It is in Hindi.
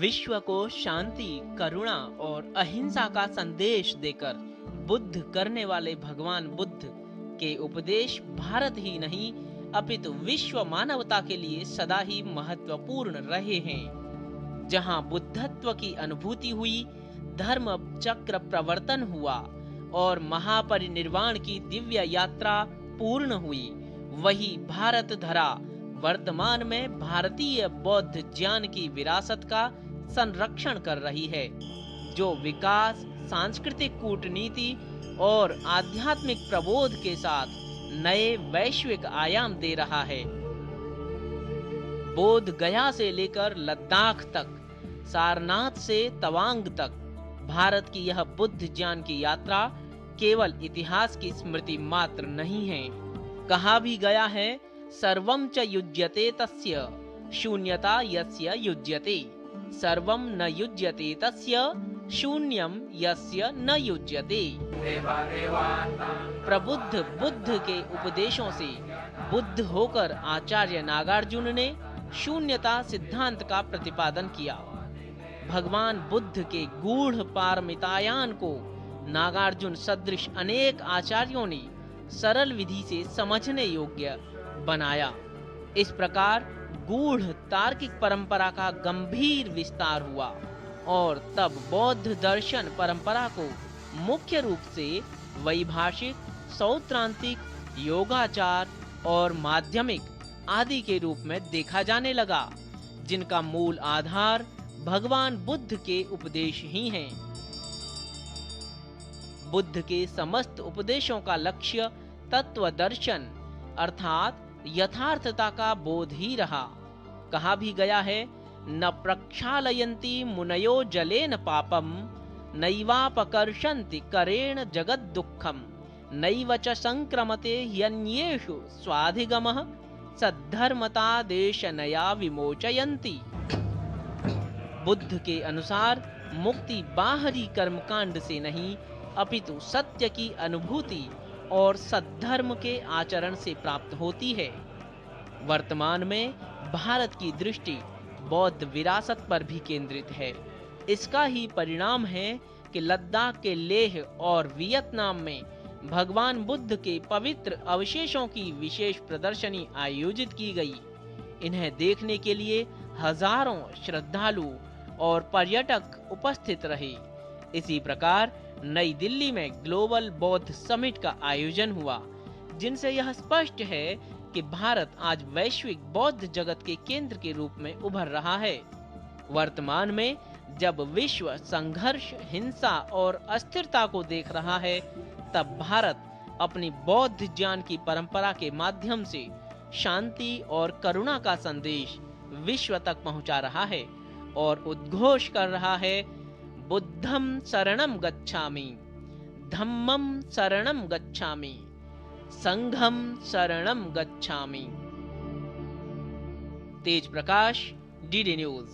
विश्व को शांति, करुणा और अहिंसा का संदेश देकर बुद्ध करने वाले भगवान बुद्ध के उपदेश भारत ही नहीं अपितु विश्व मानवता के लिए सदा ही महत्वपूर्ण रहे हैं। जहां बुद्धत्व की अनुभूति हुई, धर्म चक्र प्रवर्तन हुआ और महापरिनिर्वाण की दिव्य यात्रा पूर्ण हुई, वही भारत धरा वर्तमान में भारतीय बौद्ध ज्ञान की विरासत का संरक्षण कर रही है, जो विकास, सांस्कृतिक कूटनीति और आध्यात्मिक प्रबोध के साथ नए वैश्विक आयाम दे रहा है। बोध गया से लेकर लद्दाख तक, सारनाथ से तवांग तक, भारत की यह बुद्ध ज्ञान की यात्रा केवल इतिहास की स्मृति मात्र नहीं है। कहा भी गया है, सर्वं च युज्यते तस्य शून्यता यस्य युज्यते, सर्वं न युज्यते तस्य शून्यम यस्य न युज्यते। प्रबुद्ध बुद्ध के उपदेशों से बुद्ध होकर आचार्य नागार्जुन ने शून्यता सिद्धांत का प्रतिपादन किया। भगवान बुद्ध के गूढ़ पारमितायान को नागार्जुन सदृश अनेक आचार्यों ने सरल विधि से समझने योग्य बनाया। इस प्रकार गूढ़ तार्किक परंपरा का गंभीर विस्तार हुआ और तब बौद्ध दर्शन परंपरा को मुख्य रूप से वैभाषिक, सौत्रांतिक, योगाचार और माध्यमिक आदि के रूप में देखा जाने लगा, जिनका मूल आधार भगवान बुद्ध के उपदेश ही हैं। बुद्ध के समस्त उपदेशों का लक्ष्य तत्व दर्शन अर्थात यथार्थता का बोध ही रहा। कहा भी गया है, न प्रक्षालयन्ति मुनयो जलेन पापम, नैवापकर्षन्ति करेण जगद दुःखम, नैव च संक्रमते ह्यन्येषु स्वाधिगमः, सद्धर्मता देशनया विमोचयन्ति। बुद्ध के अनुसार मुक्ति बाहरी कर्मकांड से नहीं अपितु सत्य की अनुभूति और सद्धर्म के आचरण से प्राप्त होती है। वर्तमान में भारत की दृष्टि बौद्ध विरासत पर भी केंद्रित है। इसका ही परिणाम है कि लद्दाख के लेह और वियतनाम में भगवान बुद्ध के पवित्र अवशेषों की विशेष प्रदर्शनी आयोजित की गई। इन्हें देखने के लिए हजारों श्रद्धालु और पर्यटक उपस्थित रहे। इसी प्रकार नई दिल्ली में ग्लोबल बौद्ध समिट का आयोजन हुआ, जिनसे यह स्पष्ट है कि भारत आज वैश्विक बौद्ध जगत के केंद्र के रूप में उभर रहा है। वर्तमान में जब विश्व संघर्ष, हिंसा और अस्थिरता को देख रहा है, तब भारत अपनी बौद्ध ज्ञान की परंपरा के माध्यम से शांति और करुणा का संदेश विश्व तक पहुंचा रहा है और उद्घोष कर रहा है, बुद्धं शरणं गच्छामि, धम्मं शरणं गच्छामि, संघं शरणं गच्छामि। तेज प्रकाश, डीडी न्यूज।